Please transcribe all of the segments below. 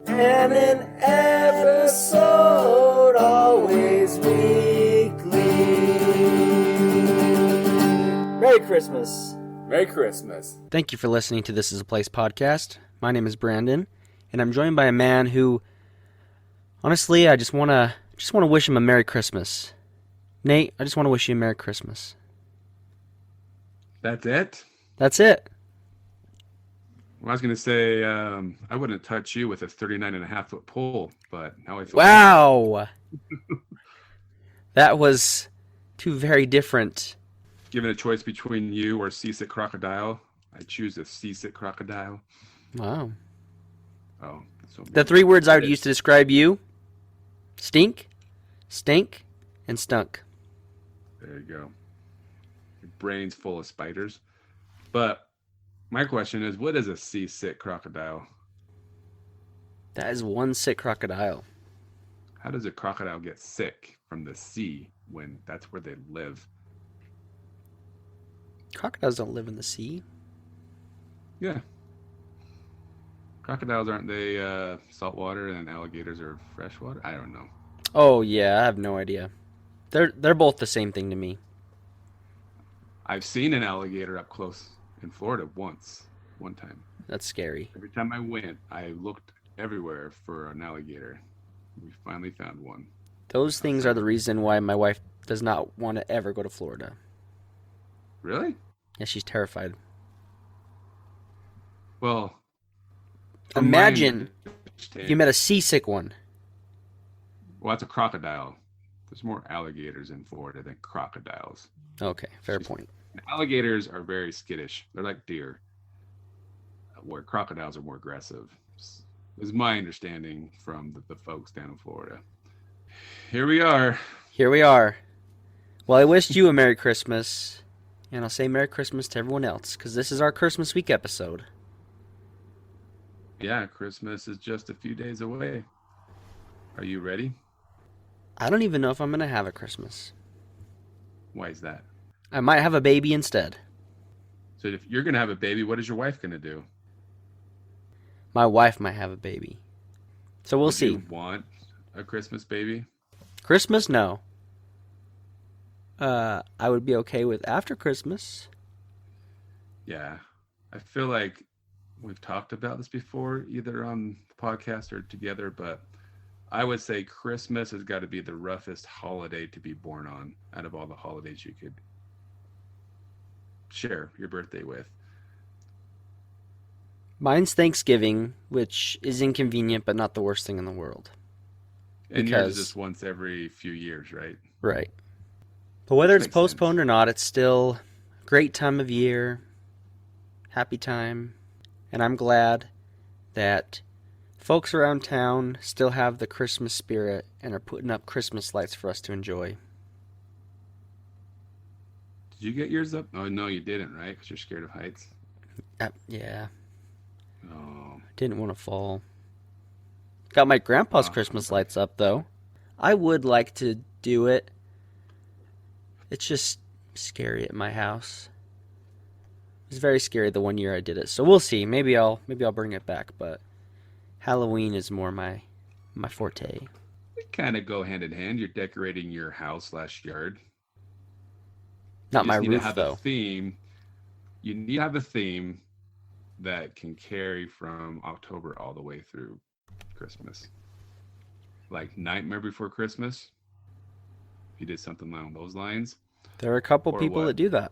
And an episode always weekly. Merry Christmas. Merry Christmas. Thank you for listening to This Is a Place podcast. My name is Brandon, and I'm joined by a man who, honestly, I just want to wish him a Merry Christmas. Nate, I just want to wish you a Merry Christmas. That's it? That's it. Well, I was going to say, I wouldn't touch you with a 39.5-foot pole, but now I feel Wow. That was two very different. Given a choice between you or seasick crocodile, I choose a seasick crocodile. Wow. Oh, so The three words I would use to describe you: stink, stink, and stunk. There you go. Your brain's full of spiders. But my question is, what is a seasick crocodile? That is one sick crocodile. How does a crocodile get sick from the sea when that's where they live? Crocodiles don't live in the sea. Yeah. Crocodiles, aren't they saltwater and alligators are freshwater? I don't know. Oh yeah, I have no idea. They're both the same thing to me. I've seen an alligator up close in Florida one time. That's scary. Every time I went, I looked everywhere for an alligator. We finally found one. Those things are the reason why my wife does not want to ever go to Florida. Really? Yeah, she's terrified. Well, imagine you met a seasick one. Well, that's a crocodile. There's more alligators in Florida than crocodiles. Okay, fair point. Alligators are very skittish. They're like deer, where crocodiles are more aggressive. Is my understanding from the folks down in Florida. Here we are. Here we are. Well, I wished you a Merry Christmas, and I'll say Merry Christmas to everyone else, because this is our Christmas week episode. Yeah, Christmas is just a few days away. Are you ready? I don't even know if I'm going to have a Christmas. Why is that? I might have a baby instead. So if you're going to have a baby, what is your wife going to do? My wife might have a baby. So we'll see. You want a Christmas baby? Christmas? No. I would be okay with after Christmas. Yeah. I feel like we've talked about this before, either on the podcast or together, but I would say Christmas has got to be the roughest holiday to be born on out of all the holidays you could share your birthday with. Mine's Thanksgiving, which is inconvenient, but not the worst thing in the world. And yours is just once every few years, right? Right. But whether it's Makes postponed sense. or not, it's still a great time of year, happy time, and I'm glad that folks around town still have the Christmas spirit and are putting up Christmas lights for us to enjoy. Did you get yours up? Oh, no, you didn't, right? Because you're scared of heights. Yeah, Oh, didn't want to fall. Got my grandpa's Christmas lights up, though. I would like to do it. It's just scary at my house. It was very scary the one year I did it. So we'll see. Maybe I'll bring it back, but Halloween is more my forte. they kind of go hand in hand. You're decorating your house/yard. Not You my just need roof, to have though. a theme. You need to have a theme that can carry from October all the way through Christmas. Like Nightmare Before Christmas. If you did something along those lines, There are a couple Or people what? that do that.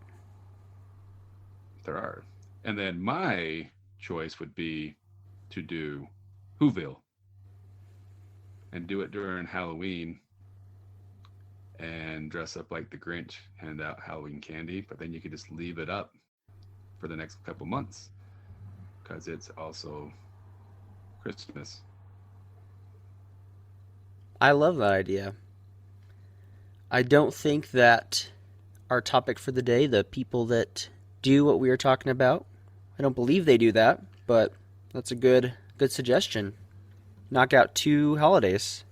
there are. And then my choice would be to do Whoville and do it during Halloween and dress up like the Grinch, hand out Halloween candy, but then you could just leave it up for the next couple months because it's also Christmas. I love that idea. I don't think that our topic for the day, the people that do what we are talking about, I don't believe they do that, but that's a good suggestion. Knock out 2 holidays.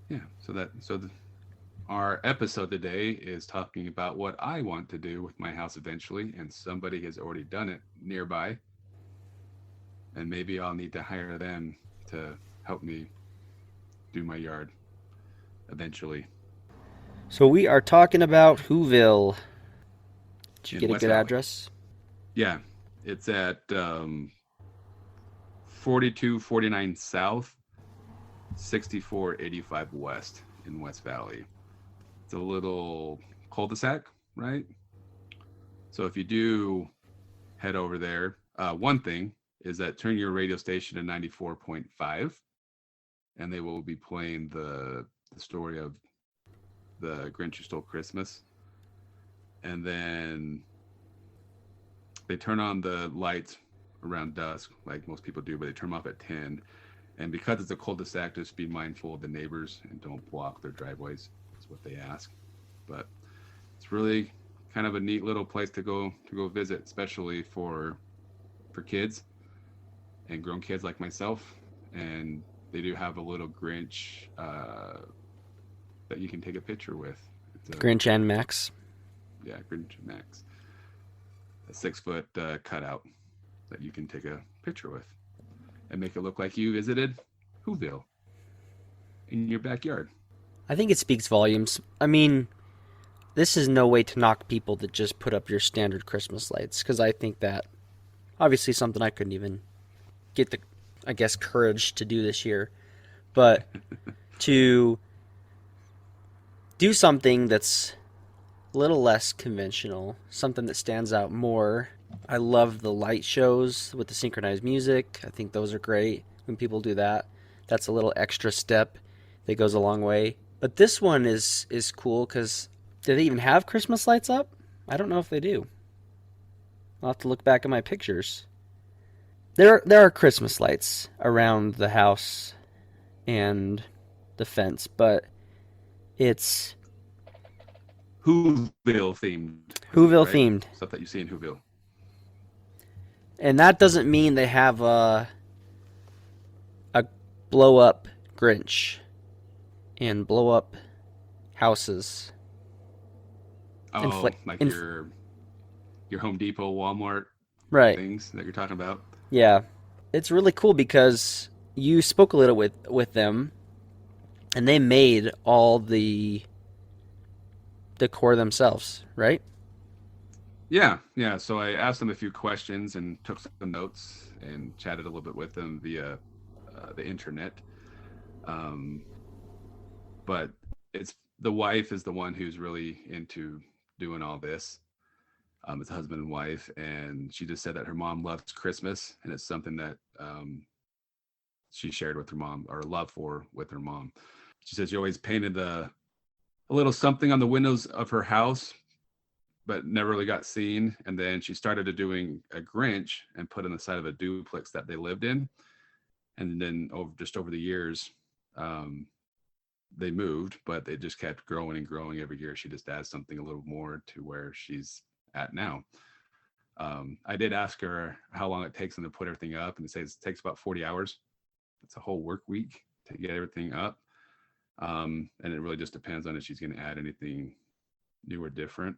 Yeah, our episode today is talking about what I want to do with my house eventually, and somebody has already done it nearby, and maybe I'll need to hire them to help me do my yard eventually So we are talking about Whoville. Did you in get a West good Valley. address? Yeah, it's at 4249 South, 6485 West in West Valley. It's a little cul-de-sac, right? So if you do head over there, one thing is that turn your radio station to 94.5, and they will be playing the story of the Grinch Who Stole Christmas. And then they turn on the lights around dusk, like most people do, but they turn them off at 10. And because it's a cul-de-sac, just be mindful of the neighbors and don't block their driveways. That's what they ask. But it's really kind of a neat little place to go visit, especially for kids and grown kids like myself. And they do have a little Grinch that you can take a picture with. It's Grinch and Max. Yeah, Grinch and Max. A 6-foot cutout that you can take a picture with and make it look like you visited Whoville in your backyard. I think it speaks volumes. I mean, this is no way to knock people that just put up your standard Christmas lights, because I think that obviously something I couldn't even get the, I guess, courage to do this year. But to do something that's a little less conventional, something that stands out more. I love the light shows with the synchronized music. I think those are great when people do that. That's a little extra step that goes a long way. But this one is cool because do they even have Christmas lights up? I don't know if they do. I'll have to look back at my pictures. There are Christmas lights around the house and the fence, but it's Whoville themed. Whoville right? themed. Stuff that you see in Whoville. And that doesn't mean they have a blow up Grinch and blow up houses. Oh, like your Home Depot, Walmart Right. things that you're talking about. Yeah. It's really cool because you spoke a little with them and they made all the decor themselves, right? Yeah. So I asked them a few questions and took some notes and chatted a little bit with them via the internet. But it's the wife is the one who's really into doing all this. It's a husband and wife, and she just said that her mom loves Christmas, and it's something that she shared with her mom, or love for with her mom. She says she always painted a little something on the windows of her house, but never really got seen. And then she started doing a Grinch and put on the side of a duplex that they lived in. And then over the years, they moved, but they just kept growing and growing every year. She just adds something a little more to where she's at now. I did ask her how long it takes them to put everything up, and it says it takes about 40 hours. It's a whole work week to get everything up. And it really just depends on if she's going to add anything new or different.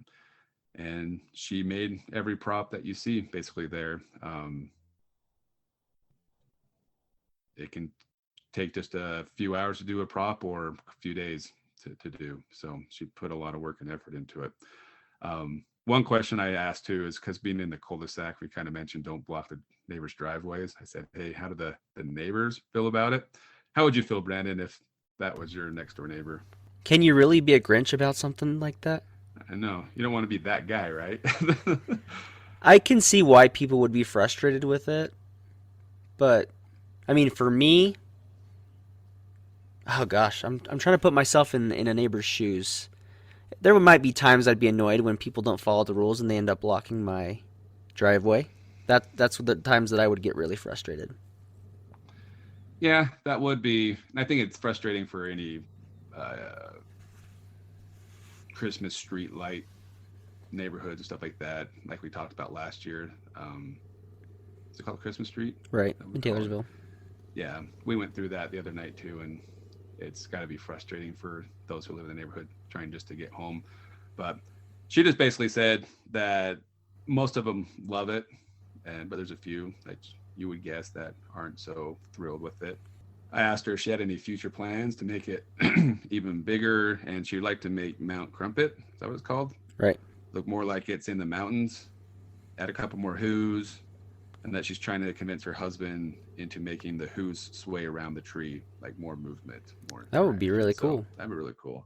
And she made every prop that you see basically there. It can take just a few hours to do a prop or a few days to do. So she put a lot of work and effort into it. One question I asked too is because being in the cul-de-sac, we kind of mentioned don't block the neighbors' driveways. I said, hey, how do the neighbors feel about it? How would you feel, Brandon, if that was your next door neighbor? Can you really be a Grinch about something like that? I know. You don't want to be that guy, right? I can see why people would be frustrated with it. But, I mean, for me, oh gosh, I'm trying to put myself in a neighbor's shoes. There might be times I'd be annoyed when people don't follow the rules and they end up blocking my driveway. That's the times that I would get really frustrated. Yeah, that would be. I think it's frustrating for any Christmas street light neighborhoods and stuff like that. Like we talked about last year. Is it called Christmas Street? Right, in Taylorsville. Yeah, we went through that the other night too, and it's got to be frustrating for those who live in the neighborhood trying just to get home. But she just basically said that most of them love it, but there's a few that you would guess that aren't so thrilled with it. I asked her if she had any future plans to make it even bigger, and she'd like to make Mount Crumpet. Is that what it's called? Right. Look more like it's in the mountains. Add a couple more Whos, and that she's trying to convince her husband into making the Whos sway around the tree, like more movement, more. That would be really So, cool. that'd be really cool.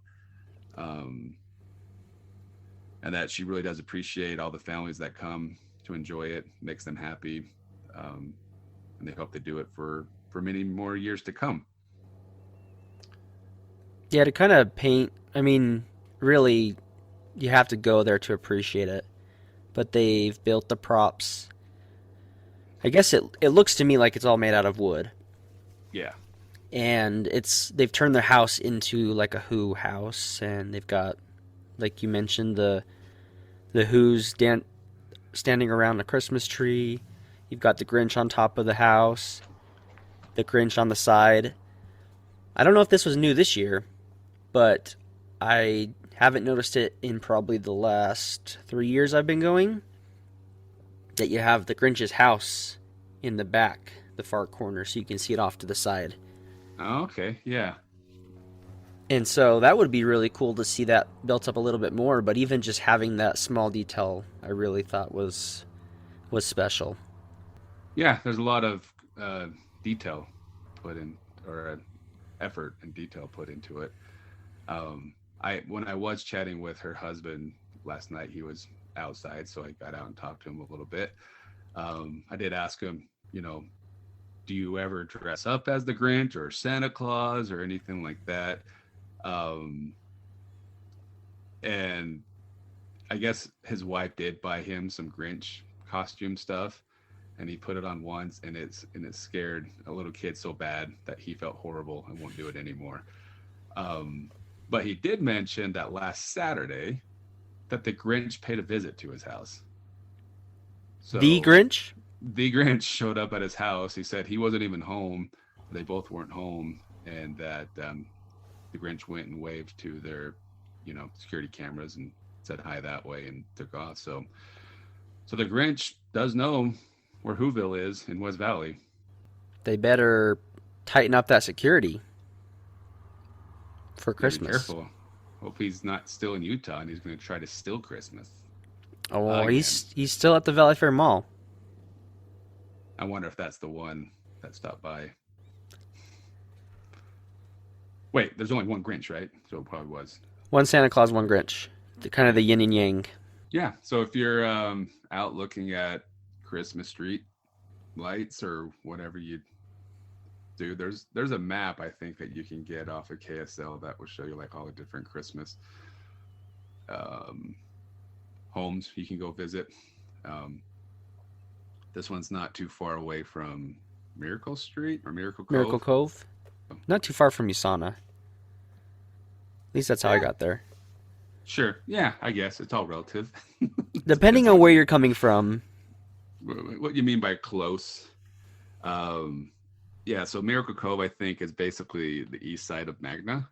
And that she really does appreciate all the families that come to enjoy it, makes them happy, and they hope they do it for many more years to come. Yeah, to kind of paint, I mean, really, you have to go there to appreciate it. But they've built the props. I guess it looks to me like it's all made out of wood. Yeah. And they've turned their house into like a Who house, and they've got, like you mentioned, the Who's standing around the Christmas tree. You've got the Grinch on top of the house, the Grinch on the side. I don't know if this was new this year, but I haven't noticed it in probably the last 3 years I've been going, that you have the Grinch's house in the back, the far corner, so you can see it off to the side. Oh, okay. Yeah. And so that would be really cool to see that built up a little bit more, but even just having that small detail I really thought was special. Yeah, there's a lot of detail put in, or effort and detail put into it. When I was chatting with her husband last night, he was outside, so I got out and talked to him a little bit. I did ask him, do you ever dress up as the Grinch or Santa Claus or anything like that? And I guess his wife did buy him some Grinch costume stuff, and he put it on once, and it scared a little kid so bad that he felt horrible and won't do it anymore. But he did mention that last Saturday that the Grinch paid a visit to his house. So The Grinch? The Grinch showed up at his house. He said he wasn't even home. They both weren't home, and that the Grinch went and waved to their, security cameras and said hi that way and took off. So the Grinch does know where Whoville is in West Valley. They better tighten up that security for Christmas. Be careful. Hope he's not still in Utah and he's going to try to steal Christmas. Oh, well, he's still at the Valley Fair Mall. I wonder if that's the one that stopped by. Wait, there's only one Grinch, right? So it probably was. One Santa Claus, one Grinch. Kind of the yin and yang. Yeah, so if you're out looking at Christmas street lights or whatever you do, there's a map, I think, that you can get off of KSL that will show you like all the different Christmas homes you can go visit. This one's not too far away from Miracle Street or Miracle Cove. Miracle Cove. Not too far from Usana. At least that's how I got there. Sure. Yeah, I guess it's all relative. Depending on where you're coming from. What do you mean by close? Yeah, so Miracle Cove, I think, is basically the east side of Magna.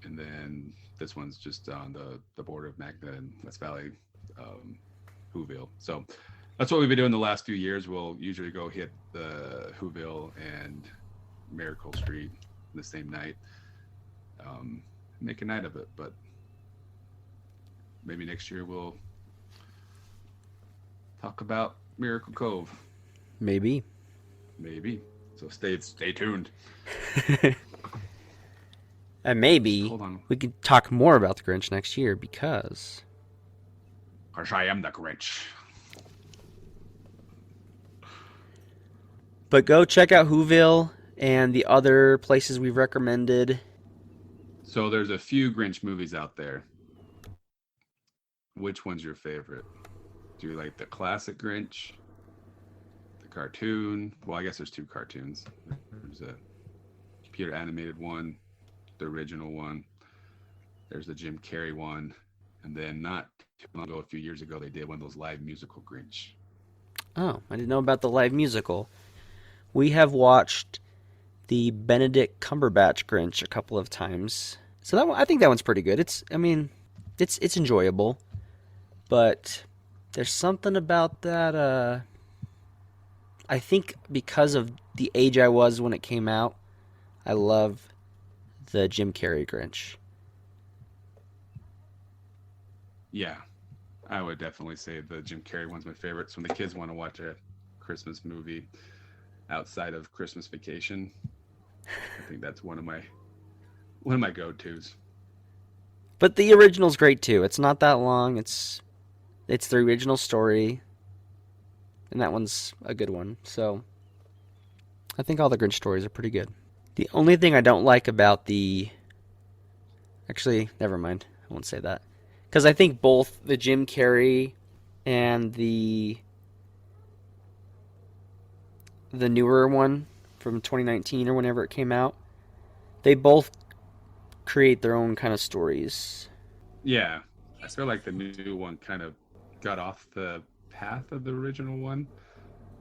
And then this one's just on the border of Magna and West Valley, Whoville. So that's what we've been doing the last few years. We'll usually go hit the Whoville and Miracle Street the same night. Make a night of it, but maybe next year we'll talk about Miracle Cove. Maybe. So stay tuned. And maybe Hold on. we could talk more about the Grinch next year because I am the Grinch. But go check out Whoville and the other places we've recommended. So there's a few Grinch movies out there. Which one's your favorite? Do you like the classic Grinch? The cartoon? Well, I guess there's two cartoons. There's a computer animated one, the original one. There's the Jim Carrey one. And then not too long ago, a few years ago, they did one of those live musical Grinch. Oh, I didn't know about the live musical. We have watched the Benedict Cumberbatch Grinch a couple of times. So that one, I think that one's pretty good. It's enjoyable. But there's something about that I think because of the age I was when it came out, I love the Jim Carrey Grinch. Yeah, I would definitely say the Jim Carrey one's my favorite. So when the kids want to watch a Christmas movie outside of Christmas Vacation, I think that's one of my go-tos. But the original's great too. It's not that long. It's the original story, and that one's a good one. So I think all the Grinch stories are pretty good. The only thing I don't like about actually, never mind. I won't say that. Because I think both the Jim Carrey and the newer one from 2019 or whenever it came out, they both create their own kind of stories. Yeah, I feel like the new one kind of got off the path of the original one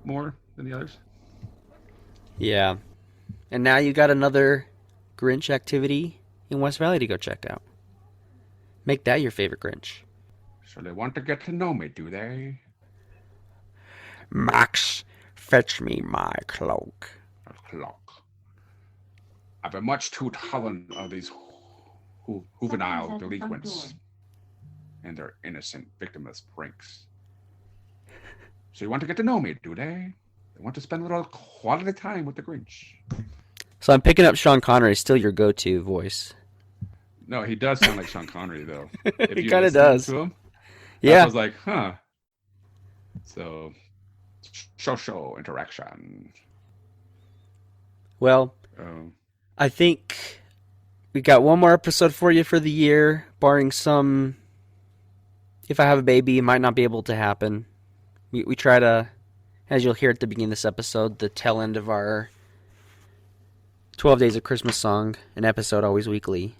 more than the others. Yeah. And now you got another Grinch activity in West Valley to go check out. Make that your favorite Grinch. So they want to get to know me, do they? Max, fetch me my cloak. A clock. I've been much too tolerant of these juvenile delinquents and their innocent victimless pranks. So you want to get to know me, do they? They want to spend a little quality time with the Grinch. So I'm picking up Sean Connery, still your go-to voice. No, he does sound like Sean Connery, though. If He you kind of listen does. to him, Yeah. I was like, huh. So, social interaction. Well, I think we got one more episode for you for the year, barring some. If I have a baby, it might not be able to happen. We try to, as you'll hear at the beginning of this episode, the tail end of our 12 Days of Christmas song, an episode always weekly.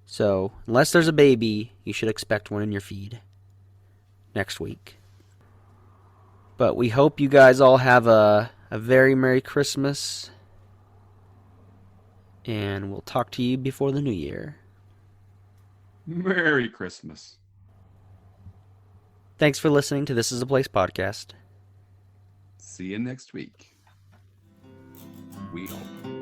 So, unless there's a baby, you should expect one in your feed next week. But we hope you guys all have a very Merry Christmas. And we'll talk to you before the new year. Merry Christmas. Thanks for listening to This Is a Place podcast. See you next week. We hope.